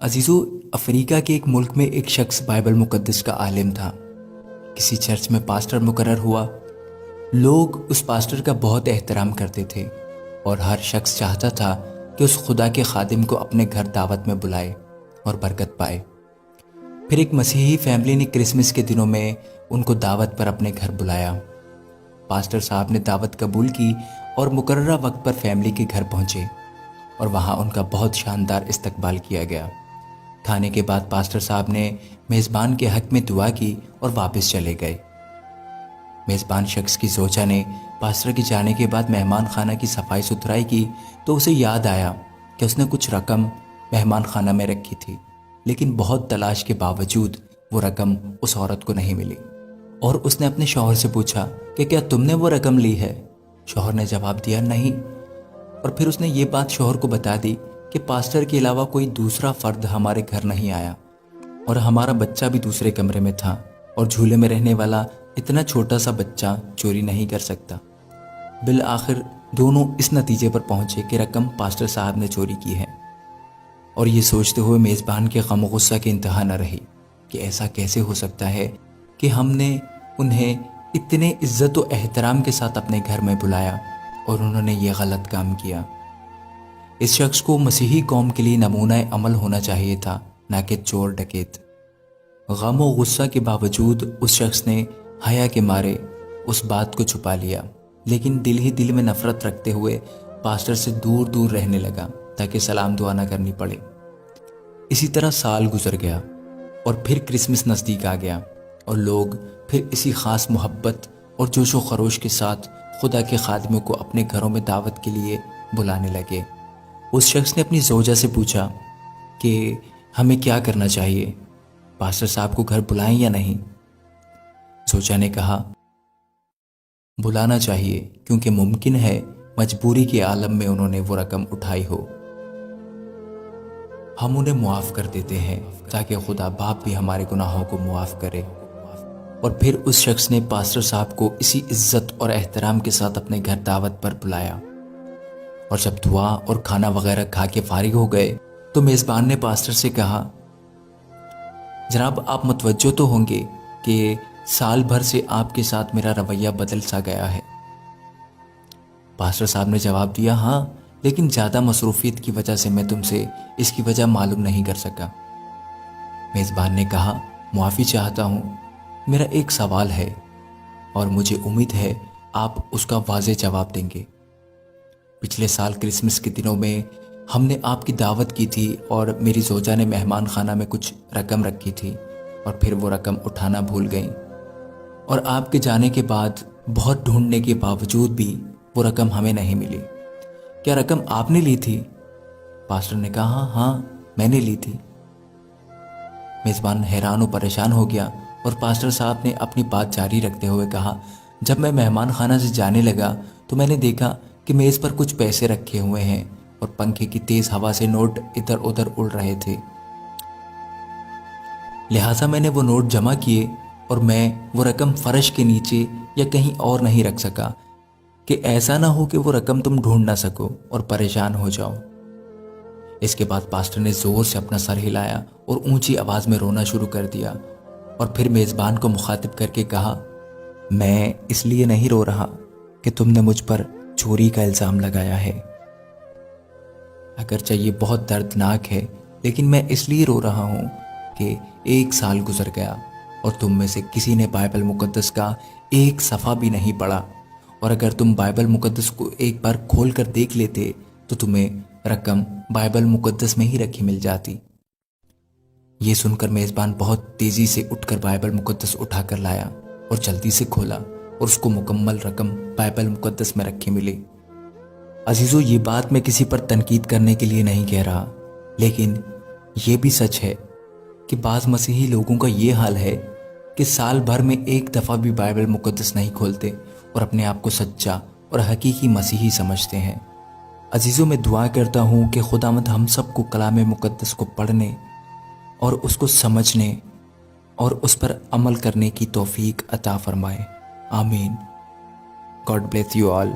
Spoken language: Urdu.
عزیزو، افریقہ کے ایک ملک میں ایک شخص بائبل مقدس کا عالم تھا۔ کسی چرچ میں پاسٹر مقرر ہوا۔ لوگ اس پاسٹر کا بہت احترام کرتے تھے اور ہر شخص چاہتا تھا کہ اس خدا کے خادم کو اپنے گھر دعوت میں بلائے اور برکت پائے۔ پھر ایک مسیحی فیملی نے کرسمس کے دنوں میں ان کو دعوت پر اپنے گھر بلایا۔ پاسٹر صاحب نے دعوت قبول کی اور مقررہ وقت پر فیملی کے گھر پہنچے اور وہاں ان کا بہت شاندار استقبال کیا گیا۔ کھانے کے بعد پاسٹر صاحب نے میزبان کے حق میں دعا کی اور واپس چلے گئے۔ میزبان شخص کی زوجہ نے پاسٹر کے جانے کے بعد مہمان خانہ کی صفائی ستھرائی کی تو اسے یاد آیا کہ اس نے کچھ رقم مہمان خانہ میں رکھی تھی، لیکن بہت تلاش کے باوجود وہ رقم اس عورت کو نہیں ملی، اور اس نے اپنے شوہر سے پوچھا کہ کیا تم نے وہ رقم لی ہے؟ شوہر نے جواب دیا نہیں، اور پھر اس نے یہ بات شوہر کو بتا دی کہ پاسٹر کے علاوہ کوئی دوسرا فرد ہمارے گھر نہیں آیا اور ہمارا بچہ بھی دوسرے کمرے میں تھا، اور جھولے میں رہنے والا اتنا چھوٹا سا بچہ چوری نہیں کر سکتا۔ بالآخر دونوں اس نتیجے پر پہنچے کہ رقم پاسٹر صاحب نے چوری کی ہے، اور یہ سوچتے ہوئے میزبان کے غم و غصہ کی انتہا نہ رہی کہ ایسا کیسے ہو سکتا ہے کہ ہم نے انہیں اتنے عزت و احترام کے ساتھ اپنے گھر میں بلایا اور انہوں نے یہ غلط کام کیا۔ اس شخص کو مسیحی قوم کے لیے نمونہ عمل ہونا چاہیے تھا، نہ کہ چور ڈکیت۔ غم و غصہ کے باوجود اس شخص نے حیا کے مارے اس بات کو چھپا لیا، لیکن دل ہی دل میں نفرت رکھتے ہوئے پاسٹر سے دور دور رہنے لگا تاکہ سلام دعا نہ کرنی پڑے۔ اسی طرح سال گزر گیا اور پھر کرسمس نزدیک آ گیا، اور لوگ پھر اسی خاص محبت اور جوش و خروش کے ساتھ خدا کے خادموں کو اپنے گھروں میں دعوت کے لیے بلانے لگے۔ اس شخص نے اپنی زوجہ سے پوچھا کہ ہمیں کیا کرنا چاہیے، پاسٹر صاحب کو گھر بلائیں یا نہیں؟ زوجہ نے کہا بلانا چاہیے، کیونکہ ممکن ہے مجبوری کے عالم میں انہوں نے وہ رقم اٹھائی ہو۔ ہم انہیں معاف کر دیتے ہیں تاکہ خدا باپ بھی ہمارے گناہوں کو معاف کرے۔ اور پھر اس شخص نے پاسٹر صاحب کو اسی عزت اور احترام کے ساتھ اپنے گھر دعوت پر بلایا، اور جب دعا اور کھانا وغیرہ کھا کے فارغ ہو گئے تو میزبان نے پاسٹر سے کہا جناب، آپ متوجہ تو ہوں گے کہ سال بھر سے آپ کے ساتھ میرا رویہ بدل سا گیا ہے۔ پاسٹر صاحب نے جواب دیا ہاں، لیکن زیادہ مصروفیت کی وجہ سے میں تم سے اس کی وجہ معلوم نہیں کر سکا۔ میزبان نے کہا معافی چاہتا ہوں، میرا ایک سوال ہے اور مجھے امید ہے آپ اس کا واضح جواب دیں گے۔ پچھلے سال کرسمس کے دنوں میں ہم نے آپ کی دعوت کی تھی اور میری زوجہ نے مہمان خانہ میں کچھ رقم رکھی تھی اور پھر وہ رقم اٹھانا بھول گئیں، اور آپ کے جانے کے بعد بہت ڈھونڈنے کے باوجود بھی وہ رقم ہمیں نہیں ملی۔ کیا رقم آپ نے لی تھی؟ پاسٹر نے کہا ہاں میں نے لی تھی۔ میزبان حیران و پریشان ہو گیا اور پاسٹر صاحب نے اپنی بات جاری رکھتے ہوئے کہا جب میں مہمان خانہ سے جانے لگا تو میں نے دیکھا کہ میز پر کچھ پیسے رکھے ہوئے ہیں اور پنکھے کی تیز ہوا سے نوٹ ادھر ادھر اڑ رہے تھے، لہٰذا میں نے وہ نوٹ جمع کیے اور میں وہ رقم فرش کے نیچے یا کہیں اور نہیں رکھ سکا کہ ایسا نہ ہو کہ وہ رقم تم ڈھونڈ نہ سکو اور پریشان ہو جاؤ۔ اس کے بعد پاسٹر نے زور سے اپنا سر ہلایا اور اونچی آواز میں رونا شروع کر دیا، اور پھر میزبان کو مخاطب کر کے کہا میں اس لیے نہیں رو رہا کہ تم نے مجھ پر چوری کا الزام لگایا ہے، اگرچہ یہ بہت دردناک ہے، لیکن میں اس لیے رو رہا ہوں کہ ایک سال گزر گیا اور تم میں سے کسی نے بائبل مقدس کا ایک صفحہ بھی نہیں پڑھا، اور اگر تم بائبل مقدس کو ایک بار کھول کر دیکھ لیتے تو تمہیں رقم بائبل مقدس میں ہی رکھی مل جاتی۔ یہ سن کر میزبان بہت تیزی سے اٹھ کر بائبل مقدس اٹھا کر لایا اور جلدی سے کھولا، اور اس کو مکمل رقم بائبل مقدس میں رکھی ملی۔ عزیزو، یہ بات میں کسی پر تنقید کرنے کے لیے نہیں کہہ رہا، لیکن یہ بھی سچ ہے کہ بعض مسیحی لوگوں کا یہ حال ہے کہ سال بھر میں ایک دفعہ بھی بائبل مقدس نہیں کھولتے اور اپنے آپ کو سچا اور حقیقی مسیحی سمجھتے ہیں۔ عزیزو، میں دعا کرتا ہوں کہ خداوند ہم سب کو کلام مقدس کو پڑھنے اور اس کو سمجھنے اور اس پر عمل کرنے کی توفیق عطا فرمائے۔ آمین۔ God bless you all.